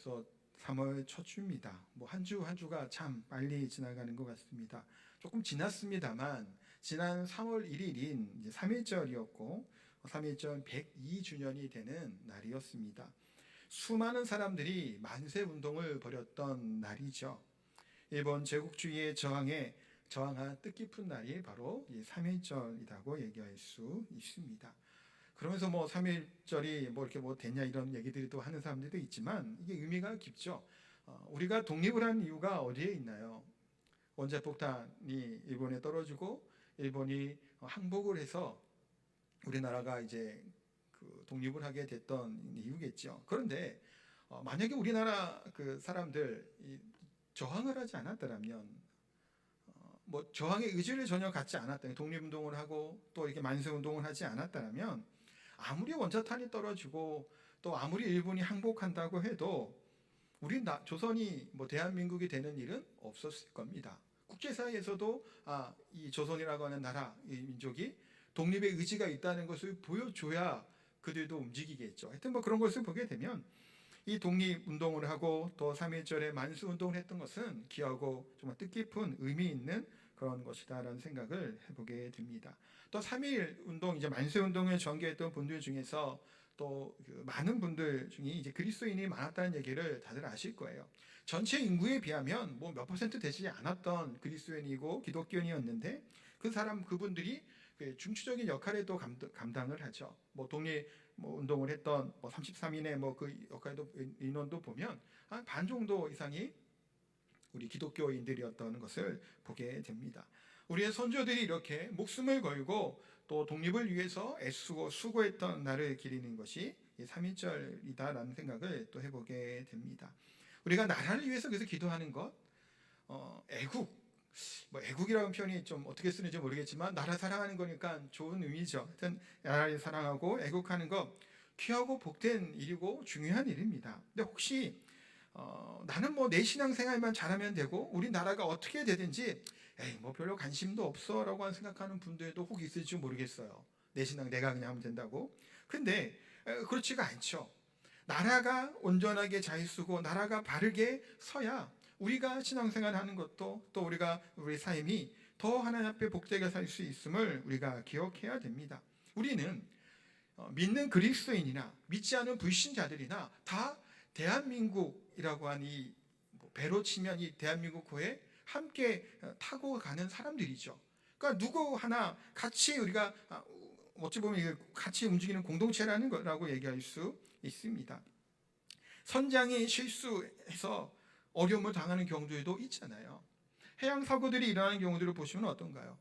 벌써 3월 첫 주입니다. 뭐 한 주 한 주가 참 빨리 지나가는 것 같습니다. 조금 지났습니다만 지난 3월 1일인 이제 3.1절이었고 3.1절 102주년이 되는 날이었습니다. 수많은 사람들이 만세 운동을 벌였던 날이죠. 일본 제국주의에 저항한 뜻깊은 날이 바로 이 3.1절이라고 얘기할 수 있습니다. 그러면서 뭐 3.1절이 뭐 이렇게 뭐 됐냐 이런 얘기들이 또 하는 사람들도 있지만 이게 의미가 깊죠. 우리가 독립을 한 이유가 어디에 있나요? 원자폭탄이 일본에 떨어지고 일본이 항복을 해서 우리나라가 이제 그 독립을 하게 됐던 이유겠죠. 그런데 만약에 우리나라 그 사람들 저항을 하지 않았더라면 뭐 저항의 의지를 전혀 갖지 않았다면 독립운동을 하고 또 이렇게 만세운동을 하지 않았다면 아무리 원자탄이 떨어지고 또 아무리 일본이 항복한다고 해도 우리 조선이 뭐 대한민국이 되는 일은 없었을 겁니다. 국제사회에서도 이 조선이라고 하는 나라, 이 민족이 독립의 의지가 있다는 것을 보여줘야 그들도 움직이겠죠. 하여튼 뭐 그런 것을 보게 되면 이 독립운동을 하고 또 3.1절에 만수운동을 했던 것은 귀하고 정말 뜻깊은 의미 있는 그런 것이다라는 생각을 해보게 됩니다. 또 3.1운동, 이제 만세운동을 전개했던 분들 중에서 또 그 많은 분들 중에 이제 그리스도인이 많았다는 얘기를 다들 아실 거예요. 전체 인구에 비하면 뭐 몇 퍼센트 되지 않았던 그리스도인이고 기독교인이었는데 그분들이 중추적인 역할에 또 감당을 하죠. 뭐 독립 운동을 했던 33인의 그 역할도 인원도 보면 한 반 정도 이상이 우리 기독교인들이었던 것을 보게 됩니다. 우리의 선조들이 이렇게 목숨을 걸고 또 독립을 위해서 애쓰고 수고했던 날을 기리는 것이 3.1절이다라는 생각을 또 해보게 됩니다. 우리가 나라를 위해서 그래서 기도하는 것, 애국, 애국이라는 표현이 좀 어떻게 쓰는지 모르겠지만 나라 사랑하는 거니까 좋은 의미죠. 하여튼 나라를 사랑하고 애국하는 것 귀하고 복된 일이고 중요한 일입니다. 근데 혹시 나는 뭐 내 신앙생활만 잘하면 되고 우리나라가 어떻게 되든지 뭐 별로 관심도 없어 라고 생각하는 분들도 혹 있을지 모르겠어요. 내 신앙 내가 그냥 하면 된다고. 근데 그렇지가 않죠. 나라가 온전하게 잘 쓰고 나라가 바르게 서야 우리가 신앙생활 하는 것도 또 우리 삶이 더 하나님 앞에 복되게 살 수 있음을 우리가 기억해야 됩니다. 우리는 믿는 그리스도인이나 믿지 않은 불신자들이나 다 대한민국이라고 한 이 배로 치면 이 대한민국호에 함께 타고 가는 사람들이죠. 그러니까 누구 하나 같이 우리가 어찌 보면 같이 움직이는 공동체라는 거라고 얘기할 수 있습니다. 선장이 실수해서 어려움을 당하는 경우들도 있잖아요. 해양 사고들이 일어나는 경우들을 보시면 어떤가요?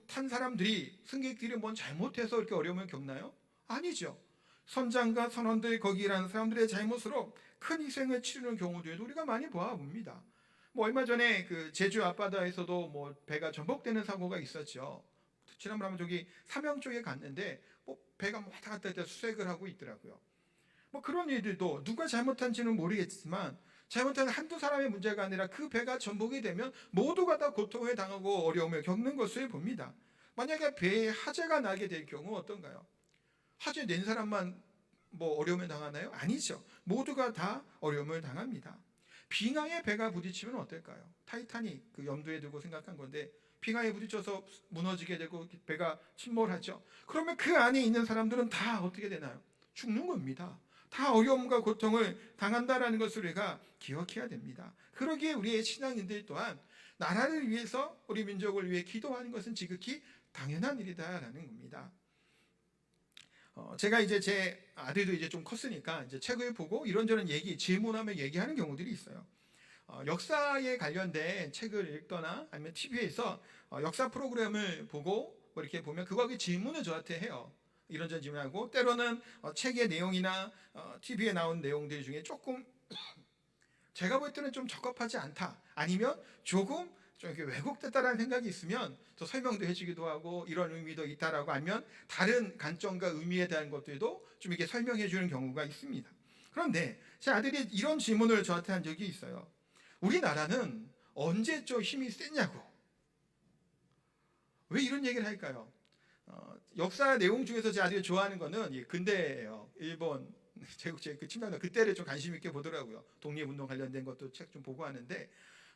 탄 사람들이 승객들이 뭔 잘못해서 이렇게 어려움을 겪나요? 아니죠. 선장과 선원들 거기 일하는 사람들의 잘못으로 큰 희생을 치르는 경우들도 우리가 많이 보아봅니다. 얼마 전에 그 제주 앞바다에서도 배가 전복되는 사고가 있었죠. 지난번에 한번 저기 삼양 쪽에 갔는데 배가 왔다 갔다 할 때 수색을 하고 있더라고요. 그런 일들도 누가 잘못한지는 모르겠지만 잘못한 한두 사람의 문제가 아니라 그 배가 전복이 되면 모두가 다 고통을 당하고 어려움을 겪는 것을 봅니다. 만약에 배에 화재가 나게 될 경우 어떤가요? 화재 낸 사람만 어려움을 당하나요? 아니죠. 모두가 다 어려움을 당합니다. 빙하에 배가 부딪히면 어떨까요? 타이타닉 염두에 두고 생각한 건데 빙하에 부딪혀서 무너지게 되고 배가 침몰하죠. 그러면 그 안에 있는 사람들은 다 어떻게 되나요? 죽는 겁니다. 다 어려움과 고통을 당한다라는 것을 우리가 기억해야 됩니다. 그러기에 우리의 신앙인들 또한 나라를 위해서 우리 민족을 위해 기도하는 것은 지극히 당연한 일이다라는 겁니다. 제가 이제 제 아들도 이제 좀 컸으니까 이제 책을 보고 이런저런 질문하며 얘기하는 경우들이 있어요. 역사에 관련된 책을 읽거나 아니면 TV에서 역사 프로그램을 보고 이렇게 보면 그거에 질문을 저한테 해요. 이런저런 질문하고 때로는 책의 내용이나 TV에 나온 내용들 중에 조금 제가 볼 때는 좀 적합하지 않다. 아니면 조금 좀 이렇게 왜곡됐다라는 생각이 있으면 저 설명도 해주기도 하고 이런 의미도 있다라고 하면 다른 관점과 의미에 대한 것들도 좀 이렇게 설명해 주는 경우가 있습니다. 그런데 제 아들이 이런 질문을 저한테 한 적이 있어요. 우리나라는 언제적 힘이 셌냐고. 왜 이런 얘기를 할까요? 역사 내용 중에서 제 아들이 좋아하는 거는 근대예요. 일본 제국주의 그 침략 그때를 좀 관심 있게 보더라고요. 독립운동 관련된 것도 책 좀 보고 하는데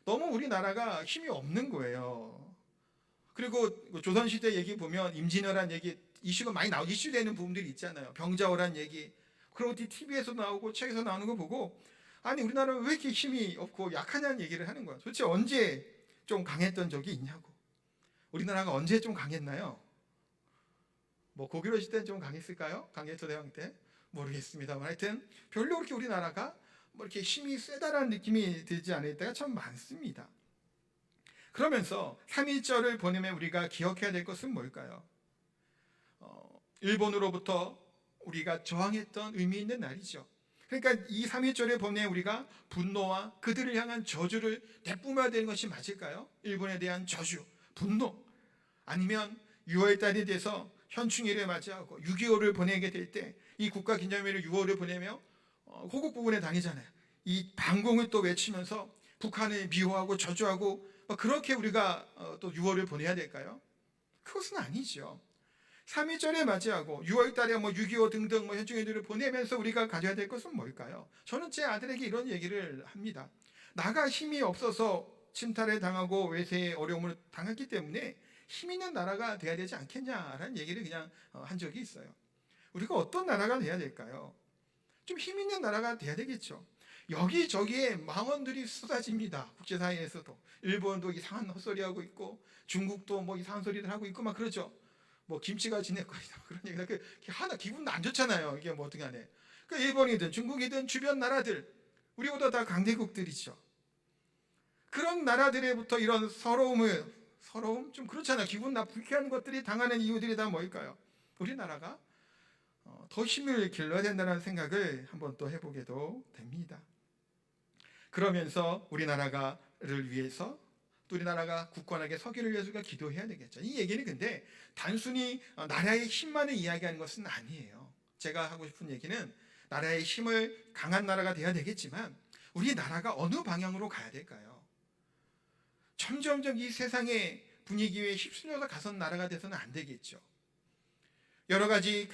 너무 우리나라가 힘이 없는 거예요. 그리고 조선시대 얘기 보면 임진왜란 얘기 이슈가 많이 이슈되는 부분들이 있잖아요. 병자호란 얘기. 그런 것들이 TV에서 나오고 책에서 나오는 거 보고 아니 우리나라는 왜 이렇게 힘이 없고 약하냐는 얘기를 하는 거야. 도대체 언제 좀 강했던 적이 있냐고. 우리나라가 언제 좀 강했나요? 뭐 고구려 시대는 좀 강했을까요? 강개토대왕 때? 모르겠습니다만 하여튼 별로 그렇게 우리나라가 뭐 이렇게 힘이 세다라는 느낌이 들지 않을 때가 참 많습니다. 그러면서 3.1절을 보내면 우리가 기억해야 될 것은 뭘까요? 일본으로부터 우리가 저항했던 의미 있는 날이죠. 그러니까 이 3.1절에 보면 우리가 분노와 그들을 향한 저주를 내뿜어야 되는 것이 맞을까요? 일본에 대한 저주, 분노, 아니면 6월달이 돼서 현충일을 맞이하고 6.25를 보내게 될 때 이 국가기념일을 6월을 보내며 호국 부근에 다니잖아요. 이 반공을 또 외치면서 북한을 미워하고 저주하고 그렇게 우리가 또 6월을 보내야 될까요? 그것은 아니죠. 3.1절에 맞이하고 6월달에 6.25 등등 현충일들을 보내면서 우리가 가져야 될 것은 뭘까요? 저는 제 아들에게 이런 얘기를 합니다. 나가 힘이 없어서 침탈을 당하고 외세의 어려움을 당했기 때문에 힘 있는 나라가 돼야 되지 않겠냐라는 얘기를 그냥 한 적이 있어요. 우리가 어떤 나라가 돼야 될까요? 좀 힘 있는 나라가 돼야 되겠죠. 여기저기에 망언들이 쏟아집니다. 국제사회에서도. 일본도 이상한 헛소리하고 있고 중국도 뭐 이상한 소리들 하고 있고 막 그러죠. 뭐 김치가 지냈거리다 그런 얘기다. 하나 기분도 안 좋잖아요. 이게 뭐 어떻게 하네. 그 일본이든 중국이든 주변 나라들 우리보다 다 강대국들이죠. 그런 나라들에부터 이런 서러움 좀 그렇잖아요. 기분 나쁘게 하는 것들이 당하는 이유들이 다 뭘까요? 우리나라가 더 힘을 길러야 된다는 생각을 한번 또 해보게도 됩니다. 그러면서 우리나라를 위해서 또 우리나라가 굳건하게 서기를 위해서 우리가 기도해야 되겠죠. 이 얘기는 근데 단순히 나라의 힘만을 이야기하는 것은 아니에요. 제가 하고 싶은 얘기는 나라의 힘을 강한 나라가 돼야 되겠지만 우리나라가 어느 방향으로 가야 될까요? 점점점 이 세상의 분위기에 휩쓸려서 가선 나라가 돼서는 안 되겠죠. 여러 가지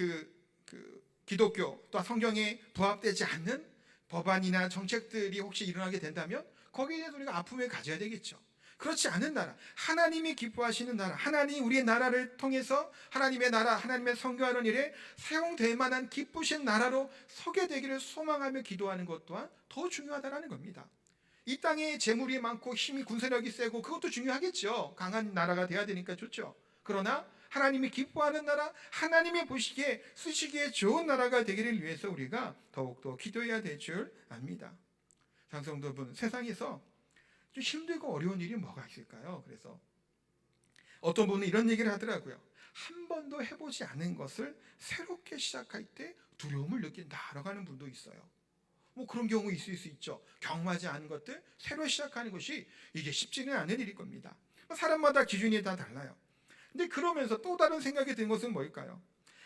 기독교 또 성경에 부합되지 않는 법안이나 정책들이 혹시 일어나게 된다면 거기에 대해서 우리가 아픔을 가져야 되겠죠. 그렇지 않은 나라, 하나님이 기뻐하시는 나라, 하나님이 우리의 나라를 통해서 하나님의 나라, 하나님의 선교하는 일에 사용될 만한 기쁘신 나라로 서게 되기를 소망하며 기도하는 것 또한 더 중요하다는 겁니다. 이 땅에 재물이 많고 힘이 군사력이 세고 그것도 중요하겠죠. 강한 나라가 돼야 되니까 좋죠. 그러나 하나님이 기뻐하는 나라, 하나님이 보시기에 쓰시기에 좋은 나라가 되기를 위해서 우리가 더욱더 기도해야 될 줄 압니다. 장성도분, 세상에서 좀 힘들고 어려운 일이 뭐가 있을까요? 그래서 어떤 분은 이런 얘기를 하더라고요. 한 번도 해보지 않은 것을 새롭게 시작할 때 두려움을 느낀다라고 하는 분도 있어요. 뭐 그런 경우 있을 수 있죠. 경험하지 않은 것들 새로 시작하는 것이 이게 쉽지는 않은 일일 겁니다. 사람마다 기준이 다 달라요. 근데 그러면서 또 다른 생각이 든 것은 뭘까요?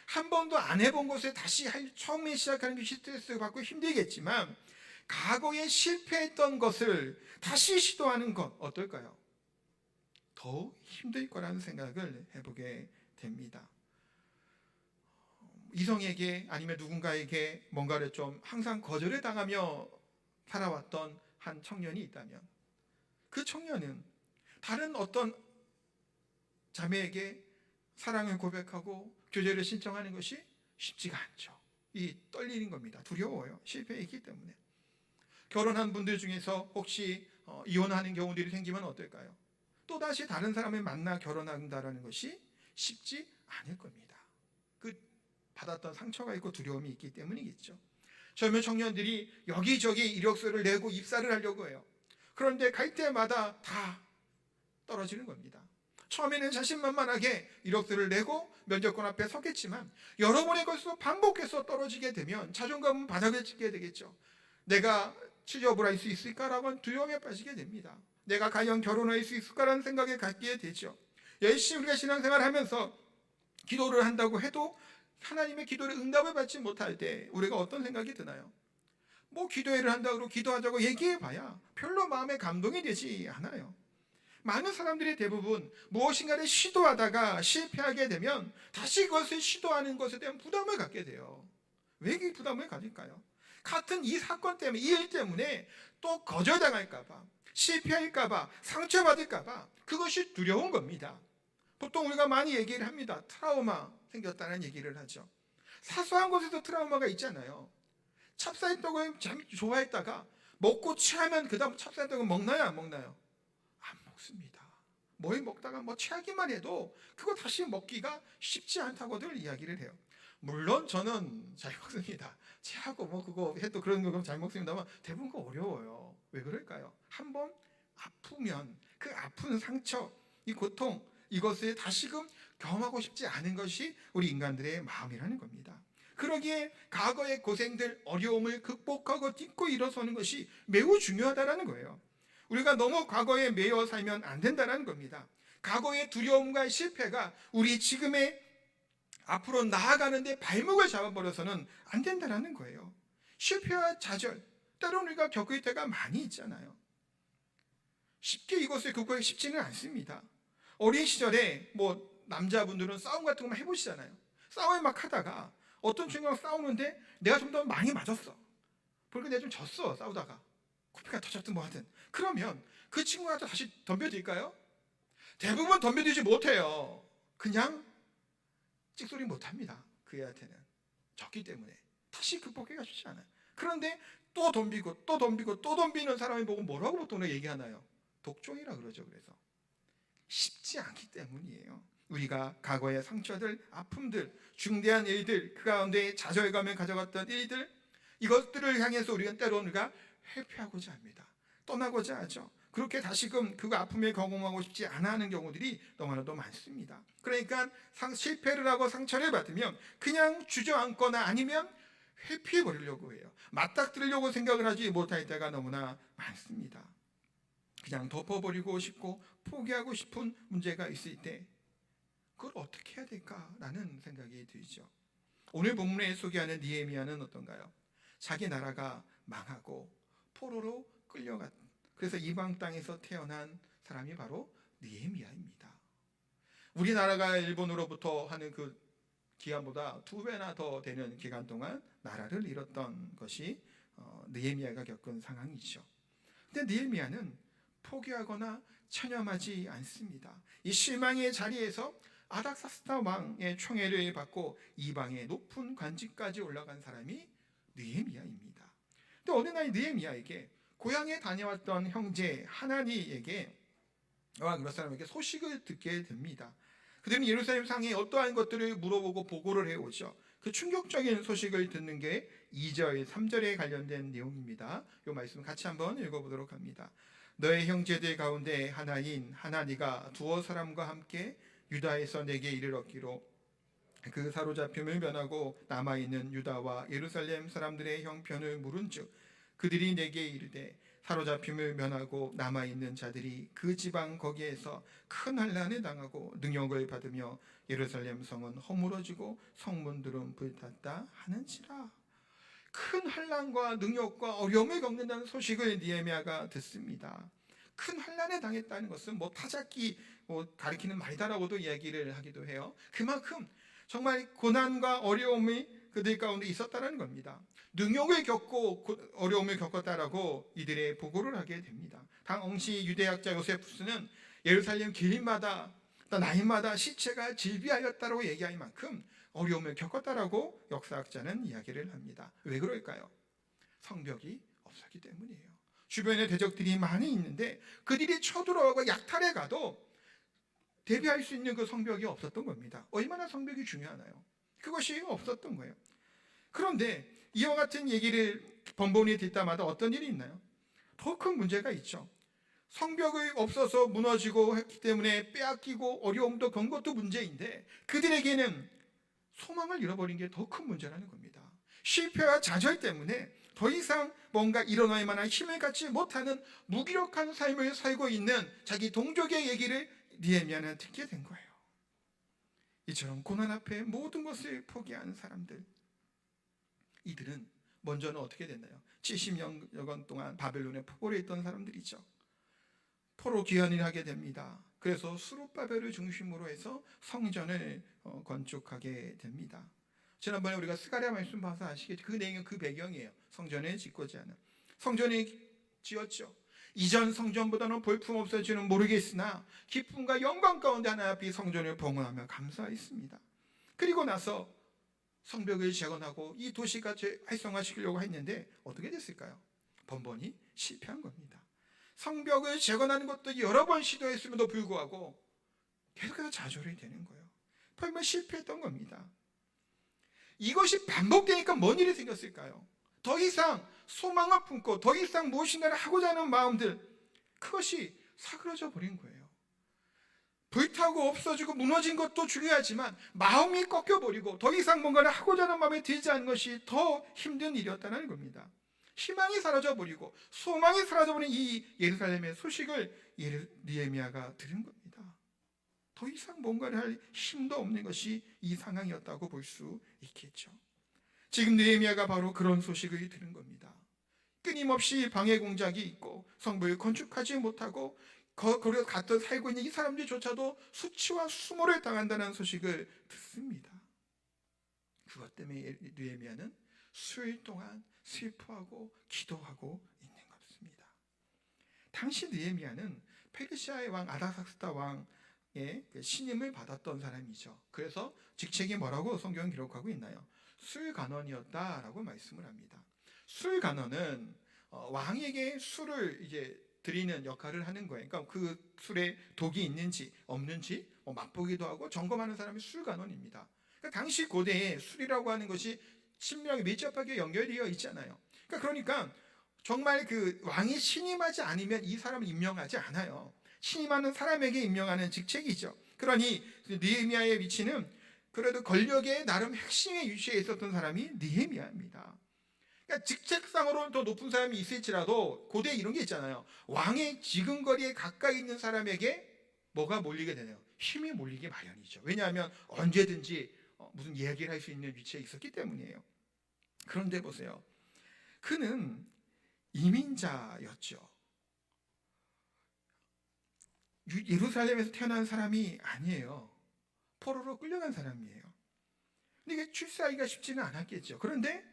한 번도 안 해본 것을 다시 처음에 시작하는 게 스트레스 받고 힘들겠지만 과거에 실패했던 것을 다시 시도하는 것 어떨까요? 더 힘들 거라는 생각을 해보게 됩니다. 이성에게 아니면 누군가에게 뭔가를 좀 항상 거절을 당하며 살아왔던 한 청년이 있다면 그 청년은 다른 어떤 자매에게 사랑을 고백하고 교제를 신청하는 것이 쉽지가 않죠. 이 떨리는 겁니다. 두려워요. 실패했기 때문에. 결혼한 분들 중에서 혹시 이혼하는 경우들이 생기면 어떨까요? 또다시 다른 사람을 만나 결혼한다는 것이 쉽지 않을 겁니다. 그 받았던 상처가 있고 두려움이 있기 때문이겠죠. 젊은 청년들이 여기저기 이력서를 내고 입사를 하려고 해요. 그런데 갈 때마다 다 떨어지는 겁니다. 처음에는 자신만만하게 이력서를 내고 면접관 앞에 서겠지만 여러 번의 것으로 반복해서 떨어지게 되면 자존감은 바닥을 찍게 되겠죠. 내가 취업을 할 수 있을까라고 하는 두려움에 빠지게 됩니다. 내가 과연 결혼할 수 있을까라는 생각에 갖게 되죠. 열심히 우리가 신앙생활을 하면서 기도를 한다고 해도 하나님의 기도를 응답을 받지 못할 때 우리가 어떤 생각이 드나요? 뭐 기도회를 한다고 기도하자고 얘기해봐야 별로 마음에 감동이 되지 않아요. 많은 사람들이 대부분 무엇인가를 시도하다가 실패하게 되면 다시 그것을 시도하는 것에 대한 부담을 갖게 돼요. 왜 이 부담을 가질까요? 같은 이 사건 때문에, 이 일 때문에 또 거절당할까봐, 실패할까봐, 상처받을까봐 그것이 두려운 겁니다. 보통 우리가 많이 얘기를 합니다. 트라우마 생겼다는 얘기를 하죠. 사소한 것에도 트라우마가 있잖아요. 찹쌀떡을 참 좋아했다가 먹고 취하면 그 다음 찹쌀떡을 먹나요, 안 먹나요? 안 먹습니다. 뭘 먹다가 뭐 취하기만 해도 그거 다시 먹기가 쉽지 않다고들 이야기를 해요. 물론 저는 잘 먹습니다. 취하고 뭐 그거 해도 그런 거 잘 먹습니다만 대부분 그거 어려워요. 왜 그럴까요? 한번 아프면 그 아픈 상처, 이 고통, 이것을 다시금 경험하고 싶지 않은 것이 우리 인간들의 마음이라는 겁니다. 그러기에 과거의 고생들, 어려움을 극복하고 딛고 일어서는 것이 매우 중요하다는 거예요. 우리가 너무 과거에 매여 살면 안 된다는 겁니다. 과거의 두려움과 실패가 우리 지금의 앞으로 나아가는데 발목을 잡아버려서는 안 된다는 거예요. 실패와 좌절, 때로는 우리가 겪을 때가 많이 있잖아요. 쉽게 이것을 극복하기 쉽지는 않습니다. 어린 시절에 뭐 남자분들은 싸움 같은 것만 해보시잖아요. 싸움을 막 하다가 어떤 친구랑 싸우는데 내가 좀 더 많이 맞았어. 그러니까 내가 좀 졌어, 싸우다가. 코피가 터졌든 뭐 하든. 그러면 그 친구가 다시 덤벼들까요? 대부분 덤벼들지 못해요. 그냥 찍소리 못합니다. 그 애한테는. 졌기 때문에. 다시 극복하기가 쉽지 않아요. 그런데 또 덤비고 또 덤비고 또 덤비는 사람이 보고 뭐라고 보통 얘기하나요? 독종이라 그러죠. 그래서 쉽지 않기 때문이에요. 우리가 과거의 상처들, 아픔들, 중대한 일들, 그 가운데 좌절감을 가져갔던 일들, 이것들을 향해서 우리가 때로는 우리가 회피하고자 합니다. 떠나고자 하죠. 그렇게 다시금 그 아픔에 경험하고 싶지 않아 하는 경우들이 너무나도 많습니다. 그러니까 실패를 하고 상처를 받으면 그냥 주저앉거나 아니면 회피해 버리려고 해요. 맞닥뜨리려고 생각을 하지 못할 때가 너무나 많습니다. 그냥 덮어버리고 싶고 포기하고 싶은 문제가 있을 때 그걸 어떻게 해야 될까라는 생각이 들죠. 오늘 본문에 소개하는 느헤미야는 어떤가요? 자기 나라가 망하고 포로로 끌려갔. 그래서 이방 땅에서 태어난 사람이 바로 느헤미야입니다. 우리나라가 일본으로부터 하는 그 기간보다 2배나 더 되는 기간 동안 나라를 잃었던 것이 느헤미야가 겪은 상황이죠. 근데 느헤미야는 포기하거나 체념하지 않습니다. 이 실망의 자리에서 아닥사스다 왕의 총애를 받고 이방의 높은 관직까지 올라간 사람이 느헤미야입니다. 근데 어느 날 느헤미야에게 고향에 다녀왔던 형제 하나니에게 그런 사람에게 소식을 듣게 됩니다. 그들은 예루살렘 상에 어떠한 것들을 물어보고 보고를 해오죠. 그 충격적인 소식을 듣는 게 2절, 3절에 관련된 내용입니다. 이 말씀 같이 한번 읽어보도록 합니다. 너의 형제들 가운데 하나인 하나니가 두어 사람과 함께 유다에서 내게 이르렀기로 그 사로잡힘을 면하고 남아있는 유다와 예루살렘 사람들의 형편을 물은즉 그들이 내게 이르되 사로잡힘을 면하고 남아있는 자들이 그 지방 거기에서 큰 환난을 당하고 능욕을 받으며 예루살렘 성은 허물어지고 성문들은 불탔다 하는지라. 큰 환난과 능욕과 어려움을 겪는다는 소식을 느헤미야가 듣습니다. 큰 환난에 당했다는 것은 뭐 타작기 가리키는 말이다라고도 이야기를 하기도 해요. 그만큼 정말 고난과 어려움이 그들 가운데 있었다는 겁니다. 능욕을 겪고 어려움을 겪었다라고 이들의 보고를 하게 됩니다. 당시 유대학자 요세푸스는 예루살렘 길마다 나이마다 시체가 질비하였다고 얘기할 만큼 어려움을 겪었다라고 역사학자는 이야기를 합니다. 왜 그럴까요? 성벽이 없었기 때문이에요. 주변에 대적들이 많이 있는데 그들이 쳐들어가고 약탈해 가도 대비할 수 있는 그 성벽이 없었던 겁니다. 얼마나 성벽이 중요하나요? 그것이 없었던 거예요. 그런데 이와 같은 얘기를 번번이 듣다마다 어떤 일이 있나요? 더 큰 문제가 있죠. 성벽이 없어서 무너지고 했기 때문에 빼앗기고 어려움도 겪은 것도 문제인데 그들에게는 소망을 잃어버린 게 더 큰 문제라는 겁니다. 실패와 좌절 때문에 더 이상 뭔가 일어날 만한 힘을 갖지 못하는 무기력한 삶을 살고 있는 자기 동족의 얘기를 느헤미야는 듣게 된 거예요. 이처럼 고난 앞에 모든 것을 포기한 사람들, 이들은 먼저는 어떻게 됐나요? 70년여건 동안 바벨론에 포로에 있던 사람들이죠. 포로 귀환을 하게 됩니다. 그래서 수룹바벨을 중심으로 해서 성전을 건축하게 됩니다. 지난번에 우리가 스가랴 말씀 봐서 아시겠죠? 그 내용은 그 배경이에요. 성전에 짓고자 하는. 성전에 지었죠. 이전 성전보다는 볼품 없어지는 모르겠으나 기쁨과 영광 가운데 하나님 앞에 성전을 봉헌하며 감사했습니다. 그리고 나서 성벽을 재건하고 이 도시가 활성화시키려고 했는데 어떻게 됐을까요? 번번이 실패한 겁니다. 성벽을 재건하는 것도 여러 번 시도했음에도 불구하고 계속해서 좌절이 되는 거예요. 분명 실패했던 겁니다. 이것이 반복되니까 뭔 일이 생겼을까요? 더 이상 소망을 품고 더 이상 무엇인가를 하고자 하는 마음들, 그것이 사그러져 버린 거예요. 불타고 없어지고 무너진 것도 중요하지만 마음이 꺾여버리고 더 이상 뭔가를 하고자 하는 마음에 들지 않는 것이 더 힘든 일이었다는 겁니다. 희망이 사라져버리고 소망이 사라져버린 이 예루살렘의 소식을 느헤미야가 들은 겁니다. 더 이상 뭔가를 할 힘도 없는 것이 이 상황이었다고 볼 수 있겠죠. 지금 느헤미야가 바로 그런 소식을 들은 겁니다. 끊임없이 방해 공작이 있고 성벽을 건축하지 못하고 거기에 갖다 살고 있는 이 사람들조차도 수치와 수모를 당한다는 소식을 듣습니다. 그것 때문에 느헤미야는 수일 동안 슬퍼하고 기도하고 있는 것입니다. 당시 느헤미야는 페르시아의 왕 아닥사스다 왕의 신임을 받았던 사람이죠. 그래서 직책이 뭐라고 성경은 기록하고 있나요? 술간원이었다라고 말씀을 합니다. 술간원은 왕에게 술을 이제 드리는 역할을 하는 거예요. 그러니까 그 술에 독이 있는지 없는지 맛보기도 하고 점검하는 사람이 술간원입니다. 그러니까 당시 고대에 술이라고 하는 것이 친밀하게 밀접하게 연결되어 있잖아요. 그러니까 정말 그 왕이 신임하지 않으면 이 사람을 임명하지 않아요. 신임하는 사람에게 임명하는 직책이죠. 그러니 느헤미야의 위치는 그래도 권력의 나름 핵심의 위치에 있었던 사람이 느헤미야입니다. 그러니까 직책상으로는 더 높은 사람이 있을지라도 고대에 이런 게 있잖아요. 왕의 지근거리에 가까이 있는 사람에게 뭐가 몰리게 되나요? 힘이 몰리게 마련이죠. 왜냐하면 언제든지 무슨 이야기를 할 수 있는 위치에 있었기 때문이에요. 그런데 보세요. 그는 이민자였죠. 예루살렘에서 태어난 사람이 아니에요. 포로로 끌려간 사람이에요. 근데 이게 출세하기가 쉽지는 않았겠죠. 그런데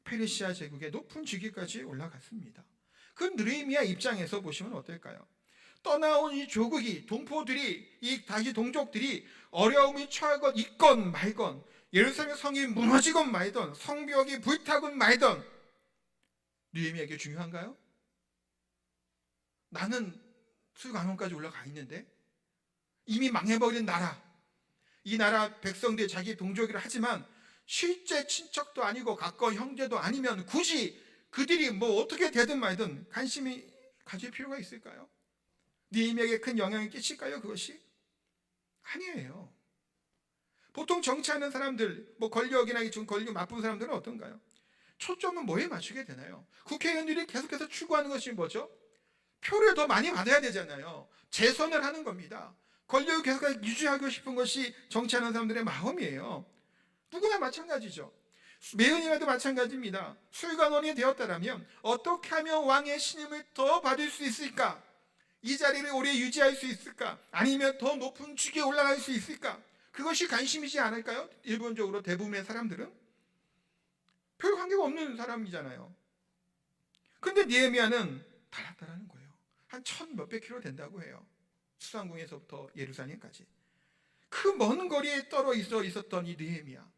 페르시아 제국의 높은 직위까지 올라갔습니다. 그 느헤미야 입장에서 보시면 어떨까요? 떠나온 이 조국이, 동포들이, 이 다시 동족들이 어려움이 처하건 있건 말건, 예루살렘 성이 무너지건 말던, 성벽이 불타건 말던, 느헤미야에게 중요한가요? 나는 술관원까지 올라가 있는데 이미 망해버린 나라, 이 나라 백성들 자기 동족이라 하지만 실제 친척도 아니고 가까운 형제도 아니면 굳이 그들이 뭐 어떻게 되든 말든 관심이 가질 필요가 있을까요? 느헤미야에게 큰 영향을 끼칠까요? 그것이? 아니에요. 보통 정치하는 사람들, 뭐 권력이나 좀 권력 맛본 사람들은 어떤가요? 초점은 뭐에 맞추게 되나요? 국회의원들이 계속해서 추구하는 것이 뭐죠? 표를 더 많이 받아야 되잖아요. 재선을 하는 겁니다. 권력을 계속 유지하고 싶은 것이 정치하는 사람들의 마음이에요. 누구나 마찬가지죠. 메은이라도 마찬가지입니다. 술관원이 되었다면 어떻게 하면 왕의 신임을 더 받을 수 있을까? 이 자리를 오래 유지할 수 있을까? 아니면 더 높은 직위에 올라갈 수 있을까? 그것이 관심이지 않을까요? 일본적으로 대부분의 사람들은 별 관계가 없는 사람이잖아요. 근데 느헤미야는 달랐다라는 거예요. 한 1000몇백 킬로 된다고 해요. 수상궁에서부터 예루살렘까지. 그 먼 거리에 떨어 있었던 이 느헤미야.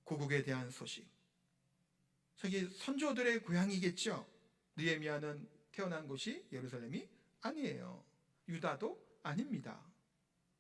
고국에 대한 소식. 저기 선조들의 고향이겠죠. 느헤미야는 태어난 곳이 예루살렘이 아니에요. 유다도 아닙니다.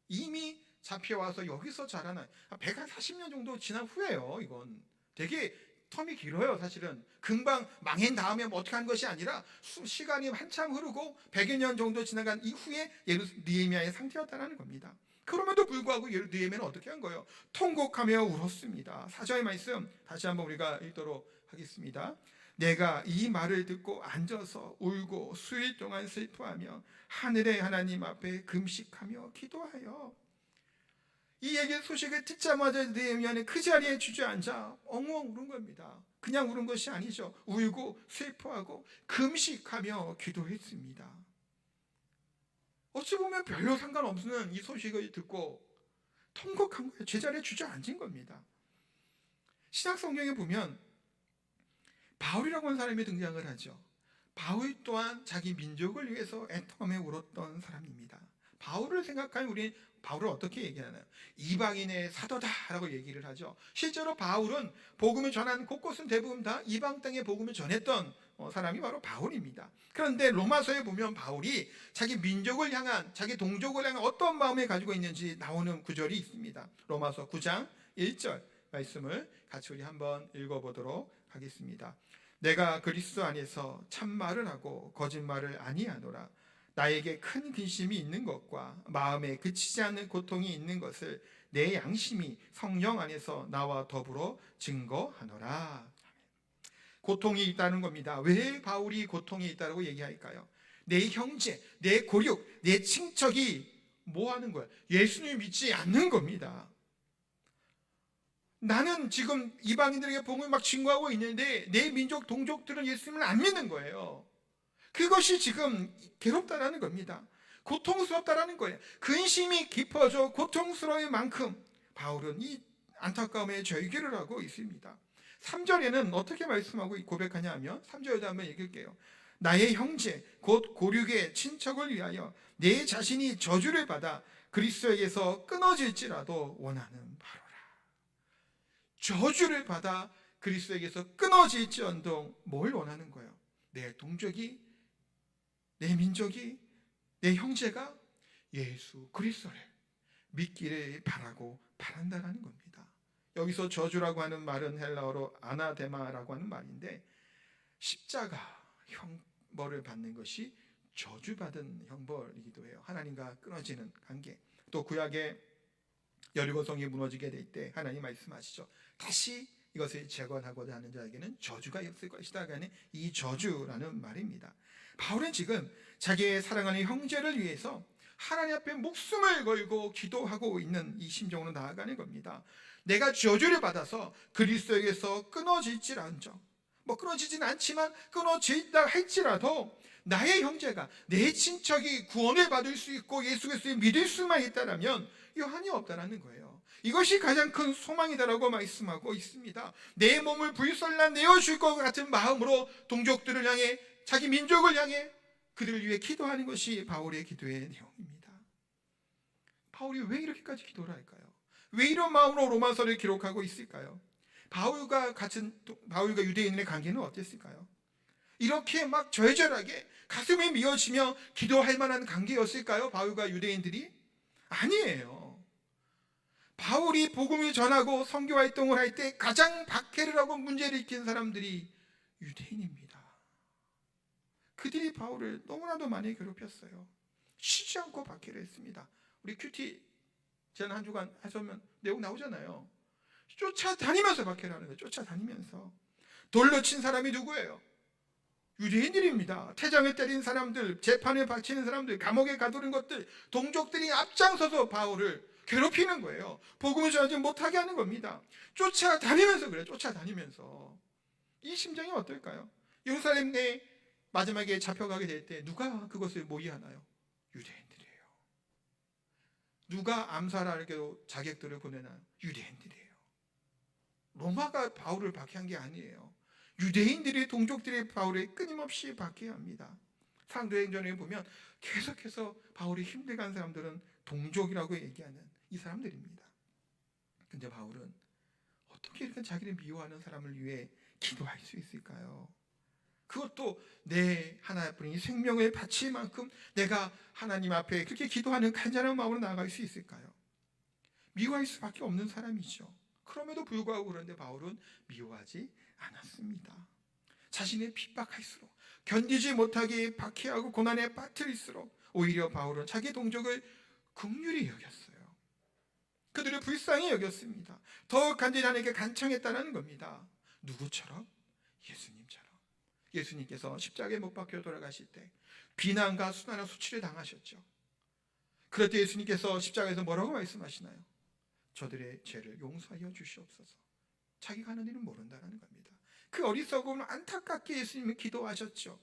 이미 잡혀와서 여기서 자라난 140년 정도 지난 후에요. 이건 되게 텀이 길어요. 사실은 금방 망한 다음에 뭐 어떻게 한 것이 아니라 시간이 한참 흐르고 100여 년 정도 지나간 이후에 느헤미야의 상태였다는 겁니다. 그럼에도 불구하고 느헤미야는 어떻게 한 거예요? 통곡하며 울었습니다. 4절 말씀 다시 한번 우리가 읽도록 하겠습니다. 내가 이 말을 듣고 앉아서 울고 수일 동안 슬퍼하며 하늘의 하나님 앞에 금식하며 기도하여. 이 얘기 소식을 듣자마자 느헤미야는 그 자리에 주저앉아 엉엉 우는 겁니다. 그냥 우는 것이 아니죠. 울고 슬퍼하고 금식하며 기도했습니다. 어찌 보면 별로 상관없는 이 소식을 듣고 통곡한 거예요. 제자리에 주저앉은 겁니다. 신약 성경에 보면 바울이라고 하는 사람이 등장을 하죠. 바울 또한 자기 민족을 위해서 애통하며 울었던 사람입니다. 바울을 생각하면 우리는 바울을 어떻게 얘기하나요? 이방인의 사도다라고 얘기를 하죠. 실제로 바울은 복음을 전한 곳곳은 대부분 다 이방 땅에 복음을 전했던 사람이 바로 바울입니다. 그런데 로마서에 보면 바울이 자기 민족을 향한, 자기 동족을 향한 어떤 마음을 가지고 있는지 나오는 구절이 있습니다. 로마서 9장 1절 말씀을 같이 우리 한번 읽어보도록 하겠습니다. 내가 그리스도 안에서 참말을 하고 거짓말을 아니하노라. 나에게 큰 근심이 있는 것과 마음에 그치지 않는 고통이 있는 것을 내 양심이 성령 안에서 나와 더불어 증거하노라. 고통이 있다는 겁니다. 왜 바울이 고통이 있다고 얘기할까요? 내 형제, 내 고륙, 내 친척이 뭐 하는 거야? 예수님을 믿지 않는 겁니다. 나는 지금 이방인들에게 복음을 막 증거하고 있는데 내 민족 동족들은 예수님을 안 믿는 거예요. 그것이 지금 괴롭다라는 겁니다. 고통스럽다라는 거예요. 근심이 깊어져 고통스러울 만큼 바울은 이 안타까움에 절규를 하고 있습니다. 3절에는 어떻게 말씀하고 고백하냐 하면 3절에도 한번 읽을게요. 나의 형제 곧 고륙의 친척을 위하여 내 자신이 저주를 받아 그리스도에게서 끊어질지라도 원하는 바로라. 저주를 받아 그리스도에게서 끊어질지언정 뭘 원하는 거예요? 내 동족이, 내 민족이, 내 형제가 예수 그리스도를 믿기를 바란다라는 겁니다. 여기서 저주라고 하는 말은 헬라어로 아나데마라고 하는 말인데 십자가 형벌을 받는 것이 저주받은 형벌이기도 해요. 하나님과 끊어지는 관계. 또 구약의 여리고성이 무너지게 될 때 하나님 말씀하시죠. 다시 이것을 재건하고자 하는 자에게는 저주가 있을 것이다. 하는 이 저주라는 말입니다. 바울은 지금 자기의 사랑하는 형제를 위해서 하나님 앞에 목숨을 걸고 기도하고 있는 이 심정으로 나아가는 겁니다. 내가 저주를 받아서 그리스도에게서 끊어질지언정, 끊어지진 않지만 끊어질다 할지라도 나의 형제가, 내 친척이 구원을 받을 수 있고 예수 그리스도를 믿을 수만 있다면 여한이 없다라는 거예요. 이것이 가장 큰 소망이다라고 말씀하고 있습니다. 내 몸을 불살라 내어줄 것 같은 마음으로 동족들을 향해, 자기 민족을 향해 그들을 위해 기도하는 것이 바울의 기도의 내용입니다. 바울이 왜 이렇게까지 기도를 할까요? 왜 이런 마음으로 로마서를 기록하고 있을까요? 바울과 유대인의 관계는 어땠을까요? 이렇게 막 절절하게 가슴이 미어지며 기도할 만한 관계였을까요? 바울과 유대인들이? 아니에요. 바울이 복음을 전하고 선교 활동을 할 때 가장 박해를 하고 문제를 일으킨 사람들이 유대인입니다. 그들이 바울을 너무나도 많이 괴롭혔어요. 쉬지 않고 박해를 했습니다. 우리 큐티 지난 한 주간 하시면 내용 나오잖아요. 쫓아다니면서 박해를 하는 거예요. 쫓아다니면서. 돌로 친 사람이 누구예요? 유대인들입니다. 태장을 때린 사람들, 재판을 바치는 사람들, 감옥에 가두는 것들, 동족들이 앞장서서 바울을 괴롭히는 거예요. 복음을 전하지 못하게 하는 겁니다. 쫓아다니면서 그래요. 쫓아다니면서. 이 심정이 어떨까요? 예루살렘 내에 마지막에 잡혀가게 될 때 누가 그것을 모의하나요? 유대인들이에요. 누가 암살하려고 자객들을 보내나요? 유대인들이에요. 로마가 바울을 박해한 게 아니에요. 유대인들이, 동족들이 바울을 끊임없이 박해합니다. 사도행전에 보면 계속해서 바울이 힘들게 한 사람들은 동족이라고 얘기하는 이 사람들입니다. 근데 바울은 어떻게 이렇게 자기를 미워하는 사람을 위해 기도할 수 있을까요? 그것도 내 하나뿐인 생명을 바칠 만큼 내가 하나님 앞에 그렇게 기도하는 간절한 마음으로 나아갈 수 있을까요? 미워할 수밖에 없는 사람이죠. 그럼에도 불구하고 그런데 바울은 미워하지 않았습니다. 자신의 핍박할수록, 견디지 못하게 박해하고 고난에 빠뜨릴수록 오히려 바울은 자기 동족을 긍휼히 여겼어요. 그들을 불쌍히 여겼습니다. 더욱 간절히 하나님께 간청했다는 겁니다. 누구처럼? 예수님처럼. 예수님께서 십자가에 못 박혀 돌아가실 때 비난과 수난과 수치를 당하셨죠. 그럴 때 예수님께서 십자가에서 뭐라고 말씀하시나요? 저들의 죄를 용서하여 주시옵소서. 자기가 하는 일은 모른다는 겁니다. 그 어리석음을 안타깝게 예수님은 기도하셨죠.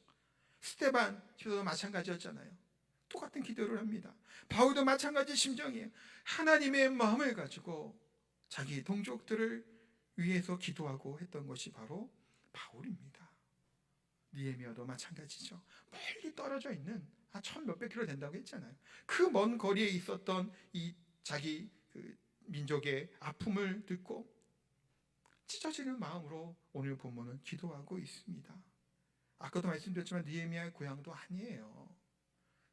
스데반 기도도 마찬가지였잖아요. 똑같은 기도를 합니다. 바울도 마찬가지 심정이에요. 하나님의 마음을 가지고 자기 동족들을 위에서 기도하고 했던 것이 바로 바울입니다. 느헤미야도 마찬가지죠. 멀리 떨어져 있는 천 몇백 킬로 된다고 했잖아요. 그 먼 거리에 있었던 이 자기 민족의 아픔을 듣고 찢어지는 마음으로 오늘 본문은 기도하고 있습니다. 아까도 말씀드렸지만 느헤미야의 고향도 아니에요.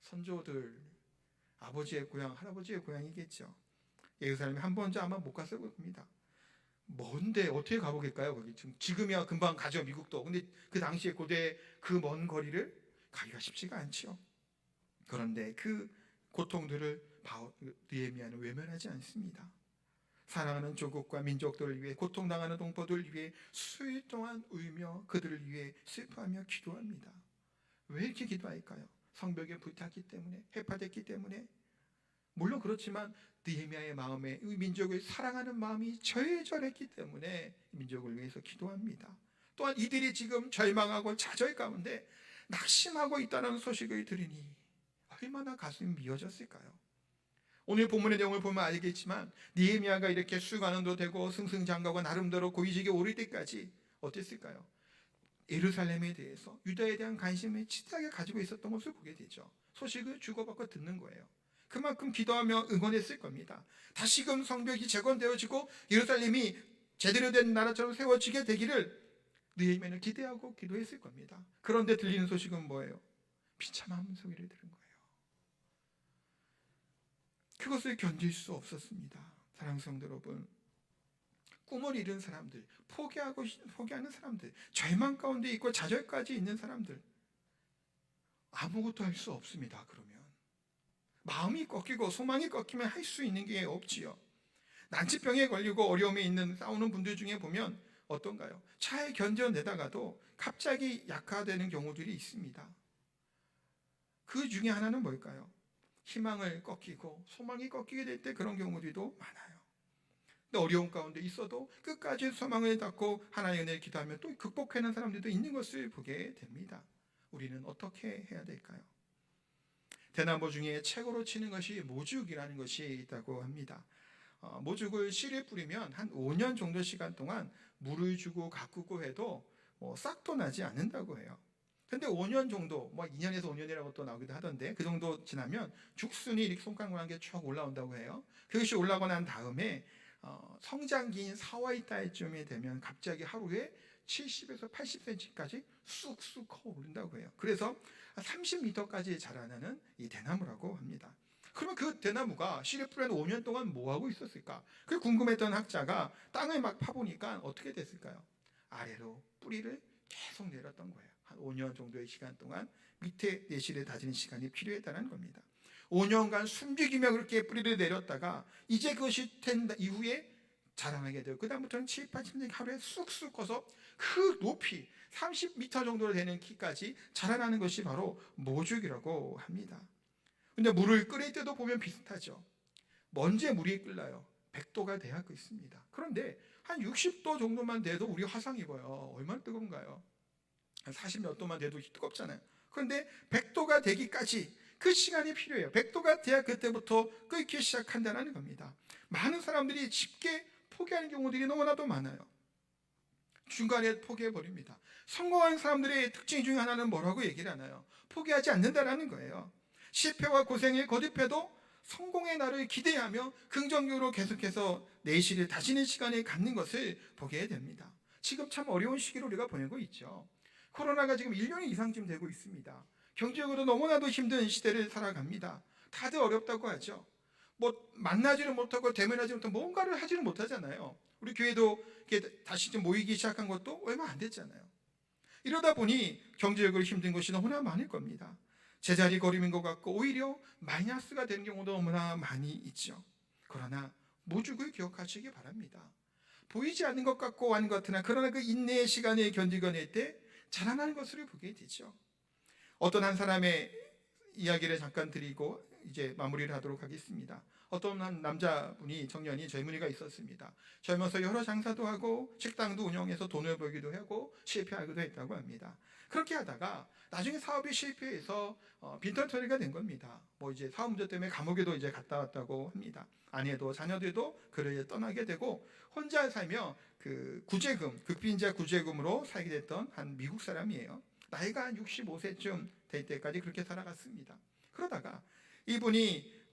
선조들 아버지의 고향, 할아버지의 고향이겠죠. 예루살렘에 한 번도 아마 못 갔을 겁니다. 먼데 어떻게 가보겠까요? 거기 지금이야 금방 가죠, 미국도. 근데 그 당시에 고대 그 먼 거리를 가기가 쉽지가 않죠. 그런데 그 고통들을 느헤미야는 외면하지 않습니다. 사랑하는 조국과 민족들을 위해, 고통당하는 동포들을 위해 수일 동안 울며 그들을 위해 슬퍼하며 기도합니다. 왜 이렇게 기도할까요? 성벽에 불탔기 때문에, 해파됐기 때문에. 물론 그렇지만 느헤미야의 마음에 이 민족을 사랑하는 마음이 절절했기 때문에 민족을 위해서 기도합니다. 또한 이들이 지금 절망하고 좌절 가운데 낙심하고 있다는 소식을 들으니 얼마나 가슴이 미어졌을까요? 오늘 본문의 내용을 보면 알겠지만 느헤미야가 이렇게 수관원도 되고 승승장구하고 나름대로 고위직에 오를 때까지 어땠을까요? 예루살렘에 대해서, 유다에 대한 관심을 치밀하게 가지고 있었던 것을 보게 되죠. 소식을 주고받고 듣는 거예요. 그만큼 기도하며 응원했을 겁니다. 다시금 성벽이 재건되어지고 예루살렘이 제대로 된 나라처럼 세워지게 되기를 느헤미야는 기대하고 기도했을 겁니다. 그런데 들리는 소식은 뭐예요? 비참한 소리를 들은 거예요. 그것을 견딜 수 없었습니다. 사랑하는 성도 여러분, 꿈을 잃은 사람들, 포기하는 사람들, 절망 가운데 있고 좌절까지 있는 사람들, 아무것도 할 수 없습니다. 그러면 마음이 꺾이고 소망이 꺾이면 할 수 있는 게 없지요. 난치병에 걸리고 어려움에 있는 싸우는 분들 중에 보면 어떤가요? 잘 견뎌내다가도 갑자기 약화되는 경우들이 있습니다. 그 중에 하나는 뭘까요? 희망을 꺾이고 소망이 꺾이게 될 때 그런 경우들도 많아요. 근데 어려운 가운데 있어도 끝까지 소망을 닫고 하나님의 은혜를 기도하면 또 극복하는 사람들도 있는 것을 보게 됩니다. 우리는 어떻게 해야 될까요? 대나무 중에 최고로 치는 것이 모죽이라는 것이 있다고 합니다. 모죽을 씨를 뿌리면 한 5년 정도 시간 동안 물을 주고 가꾸고 해도 싹도 나지 않는다고 해요. 근데 5년 정도, 2년에서 5년이라고 또 나오기도 하던데, 그 정도 지나면 죽순이 이렇게 손가락만 게 쭉 올라온다고 해요. 그것이 올라오고 난 다음에 성장기인 4월 달쯤에 되면 갑자기 하루에 70에서 80cm까지 쑥쑥 커 오른다고 해요. 그래서 30m까지 자라나는 이 대나무라고 합니다. 그러면 그 대나무가 씨를 뿌려서 5년 동안 뭐 하고 있었을까? 그 궁금했던 학자가 땅을 막 파보니까 어떻게 됐을까요? 아래로 뿌리를 계속 내렸던 거예요. 한 5년 정도의 시간 동안 밑에 내실을 다지는 시간이 필요했다는 겁니다. 5년간 숨죽이며 그렇게 뿌리를 내렸다가 이제 그것이 된 이후에 자라나게 되고, 그 다음부터는 7, 80년 하루에 쑥쑥 커서 그 높이 30m 정도 되는 키까지 자라나는 것이 바로 모죽이라고 합니다. 근데 물을 끓일 때도 보면 비슷하죠. 먼지에 물이 끓나요? 100도가 돼야 끓습니다. 그런데 한 60도 정도만 돼도 우리 화상 입어요. 얼마나 뜨거운가요? 한 40몇 도만 돼도 뜨겁잖아요. 그런데 100도가 되기까지 그 시간이 필요해요. 100도가 돼야 그때부터 끓기 시작한다는 겁니다. 많은 사람들이 쉽게 포기하는 경우들이 너무나도 많아요. 중간에 포기해버립니다. 성공한 사람들의 특징 중에 하나는 뭐라고 얘기를 하나요? 포기하지 않는다는 거예요. 실패와 고생에 거듭해도 성공의 날을 기대하며 긍정적으로 계속해서 내실을 다지는 시간을 갖는 것을 보게 됩니다. 지금 참 어려운 시기를 우리가 보내고 있죠. 코로나가 지금 1년 이상쯤 되고 있습니다. 경제적으로 너무나도 힘든 시대를 살아갑니다. 다들 어렵다고 하죠. 만나지를 못하고 대면하지 못하고 뭔가를 하지를 못하잖아요. 우리 교회도 이렇게 다시 좀 모이기 시작한 것도 얼마 안 됐잖아요. 이러다 보니 경제적으로 힘든 것이 너무나 많을 겁니다. 제자리 걸음인 것 같고 오히려 마이너스가 되는 경우도 너무나 많이 있죠. 그러나 모죽을 기억하시기 바랍니다. 보이지 않는 것 같고 아닌 것 같으나 그러나 그 인내의 시간을 견디어낼 때 자라나는 것을 보게 되죠. 어떤 한 사람의 이야기를 잠깐 드리고 이제 마무리를 하도록 하겠습니다. 어떤 한 남자분이 청년이 젊은이가 있었습니다. 젊어서 여러 장사도 하고 식당도 운영해서 돈을 벌기도 하고 실패하기도 했다고 합니다. 그렇게 하다가 나중에 사업이 실패해서 빈털터리가 된 겁니다. 뭐 이제 사업 문제 때문에 감옥에도 이제 갔다 왔다고 합니다. 아내도 자녀들도 그를 떠나게 되고 혼자 살며 그 구제금, 극빈자 구제금으로 살게 됐던 한 미국 사람이에요. 나이가 한 65세쯤 될 때까지 그렇게 살아갔습니다. 그러다가 이분이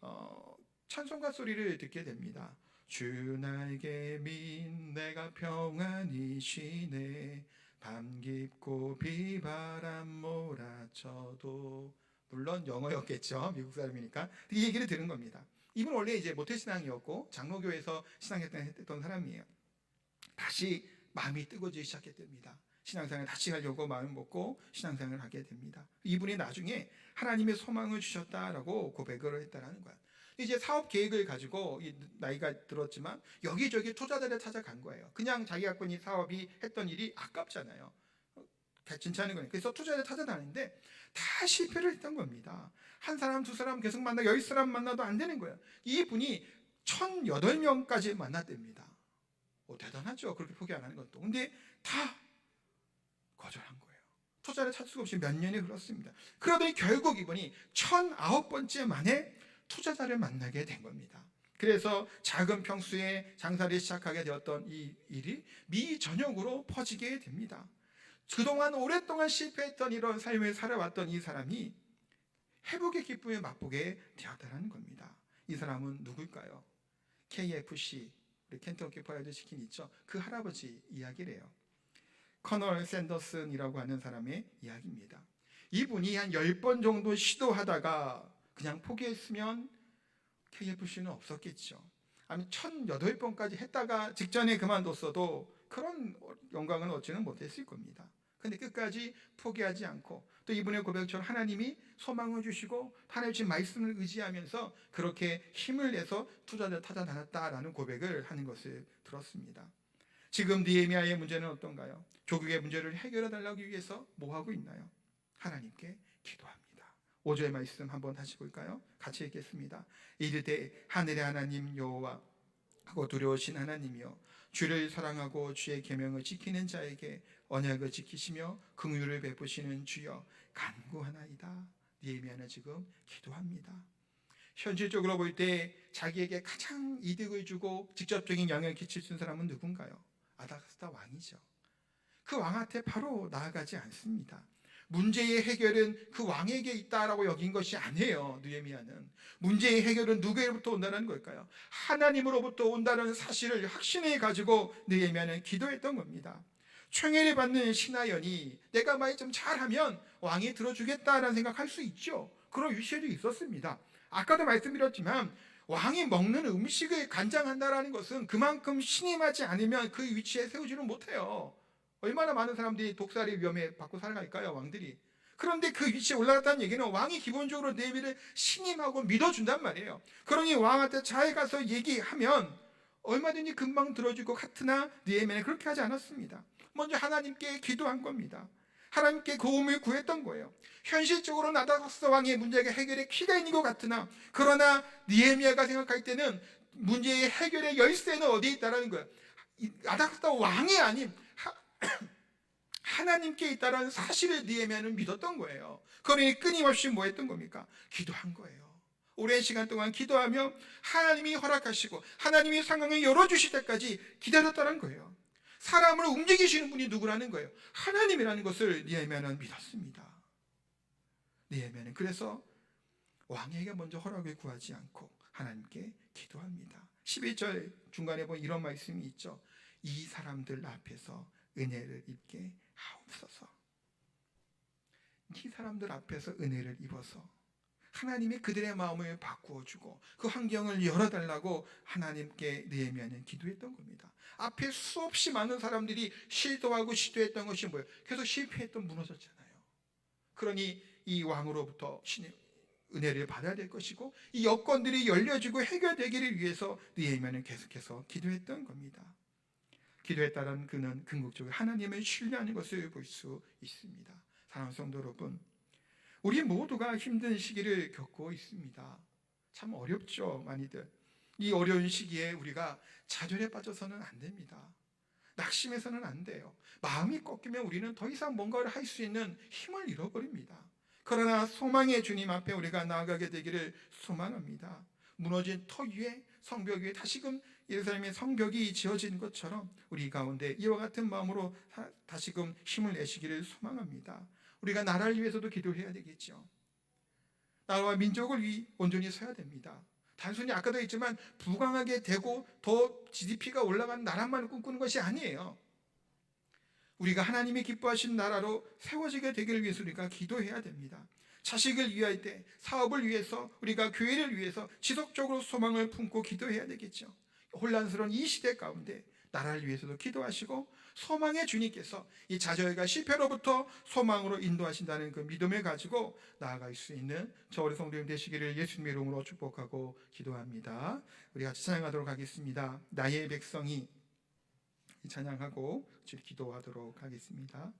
찬송가 소리를 듣게 됩니다. 주 날개 민 내가 평안히 쉬네 밤 깊고 비바람 몰아쳐도. 물론 영어였겠죠. 미국 사람이니까. 이 얘기를 들은 겁니다. 이분 원래 이제 모태신앙이었고 장로교에서 신앙했던 사람이에요. 다시 마음이 뜨거워지기 시작했답니다. 신앙생활을 다시 하려고 마음 먹고 신앙생활을 하게 됩니다. 이분이 나중에 하나님의 소망을 주셨다라고 고백을 했다라는 거야. 이제 사업 계획을 가지고 나이가 들었지만 여기저기 투자자를 찾아간 거예요. 그냥 자기가 갖고 있는 사업이 했던 일이 아깝잖아요. 괜찮은 거예요. 그래서 투자자를 찾아다니는데 다 실패를 했던 겁니다. 한 사람, 두 사람 계속 만나 10사람 만나도 안 되는 거예요. 이분이 1008명까지 만났답니다. 대단하죠. 그렇게 포기 안 하는 것도. 근데 다 거절한 거예요. 투자를 찾을 수가 없이 몇 년이 흘렀습니다. 그러더니 결국 이분이 1009번째 만에 투자자를 만나게 된 겁니다. 그래서 작은 평수에 장사를 시작하게 되었던 이 일이 미 전역으로 퍼지게 됩니다. 그동안 오랫동안 실패했던 이런 삶을 살아왔던 이 사람이 회복의 기쁨을 맛보게 되었다는 겁니다. 이 사람은 누굴까요? KFC, 우리 켄터키 프라이드 치킨 있죠? 그 할아버지 이야기래요. 커널 샌더슨이라고 하는 사람의 이야기입니다. 이분이 한 10번 정도 시도하다가 그냥 포기했으면 KFC는 없었겠죠. 아니 1008번까지 했다가 직전에 그만뒀어도 그런 영광을 얻지는 못했을 겁니다. 근데 끝까지 포기하지 않고 또 이분의 고백처럼 하나님이 소망을 주시고 하나님 주신 말씀을 의지하면서 그렇게 힘을 내서 투자를 찾아다녔다라는 고백을 하는 것을 들었습니다. 지금 느헤미야의 문제는 어떤가요? 조국의 문제를 해결해 달라고 위해서 뭐 하고 있나요? 하나님께 기도합니다. 5절 말씀 한번 다시 볼까요? 같이 읽겠습니다. 이르되 하늘의 하나님 여호와 하고 두려우신 하나님이여 주를 사랑하고 주의 계명을 지키는 자에게 언약을 지키시며 긍휼을 베푸시는 주여 간구하나이다. 느헤미야는 지금 기도합니다. 현실적으로 볼 때 자기에게 가장 이득을 주고 직접적인 영향을 끼칠 수 있는 사람은 누군가요? 아닥사스다 왕이죠. 그 왕한테 바로 나아가지 않습니다. 문제의 해결은 그 왕에게 있다라고 여긴 것이 아니에요. 느헤미야는 문제의 해결은 누구로부터 온다는 걸까요? 하나님으로부터 온다는 사실을 확신해 가지고 느헤미야는 기도했던 겁니다. 총애를 받는 신하연이 내가 말 좀 잘하면 왕이 들어주겠다라는 생각할 수 있죠. 그런 위치에도 있었습니다. 아까도 말씀드렸지만 왕이 먹는 음식을 간장한다라는 것은 그만큼 신임하지 않으면 그 위치에 세우지는 못해요. 얼마나 많은 사람들이 독살의 위험에 받고 살아갈까요, 왕들이. 그런데 그 위치에 올라갔다는 얘기는 왕이 기본적으로 느헤미야를 신임하고 믿어준단 말이에요. 그러니 왕한테 잘 가서 얘기하면 얼마든지 금방 들어줄 것 같으나 느헤미야는 그렇게 하지 않았습니다. 먼저 하나님께 기도한 겁니다. 하나님께 도움을 구했던 거예요. 현실적으로는 아닥사스다 왕의 문제가 해결의 키가 있는 것 같으나 그러나 느헤미야가 생각할 때는 문제의 해결의 열쇠는 어디에 있다는 거예요. 아닥사스다 왕이 아닌 하나님께 있다는 사실을 느헤미야는 믿었던 거예요. 그러니 끊임없이 뭐 했던 겁니까? 기도한 거예요. 오랜 시간 동안 기도하며 하나님이 허락하시고 하나님이 상황을 열어주실 때까지 기다렸다는 거예요. 사람을 움직이시는 분이 누구라는 거예요? 하나님이라는 것을 느헤미야는 믿었습니다. 느헤미야는 그래서 왕에게 먼저 허락을 구하지 않고 하나님께 기도합니다. 11절 중간에 보면 이런 말씀이 있죠. 이 사람들 앞에서 은혜를 입게 하옵소서. 이 사람들 앞에서 은혜를 입어서 하나님이 그들의 마음을 바꾸어주고 그 환경을 열어달라고 하나님께 느헤미야는 기도했던 겁니다. 앞에 수없이 많은 사람들이 시도했던 것이 뭐예요? 계속 실패했던 무너졌잖아요. 그러니 이 왕으로부터 신의 은혜를 받아야 될 것이고 이 여건들이 열려지고 해결되기를 위해서 느헤미야는 계속해서 기도했던 겁니다. 기도에 따른 그는 궁극적으로 하나님을 신뢰하는 것을 볼 수 있습니다. 사랑하는 성도 여러분, 우리 모두가 힘든 시기를 겪고 있습니다. 참 어렵죠, 많이들. 이 어려운 시기에 우리가 좌절에 빠져서는 안 됩니다. 낙심해서는 안 돼요. 마음이 꺾이면 우리는 더 이상 뭔가를 할 수 있는 힘을 잃어버립니다. 그러나 소망의 주님 앞에 우리가 나아가게 되기를 소망합니다. 무너진 터 위에, 성벽 위에 다시금 예루살렘의 성벽이 지어진 것처럼 우리 가운데 이와 같은 마음으로 다시금 힘을 내시기를 소망합니다. 우리가 나라를 위해서도 기도해야 되겠죠. 나라와 민족을 위해 온전히 서야 됩니다. 단순히 아까도 했지만 부강하게 되고 더 GDP가 올라가는 나라만 꿈꾸는 것이 아니에요. 우리가 하나님이 기뻐하신 나라로 세워지게 되기를 위해서 우리가 기도해야 됩니다. 자식을 위할 때, 사업을 위해서, 우리가 교회를 위해서 지속적으로 소망을 품고 기도해야 되겠죠. 혼란스러운 이 시대 가운데 나라를 위해서도 기도하시고 소망의 주님께서 이 좌절과 실패로부터 소망으로 인도하신다는 그 믿음을 가지고 나아갈 수 있는 저 우리 성도님 되시기를 예수님의 이름으로 축복하고 기도합니다. 우리 같이 찬양하도록 하겠습니다. 나의 백성이 찬양하고 기도하도록 하겠습니다.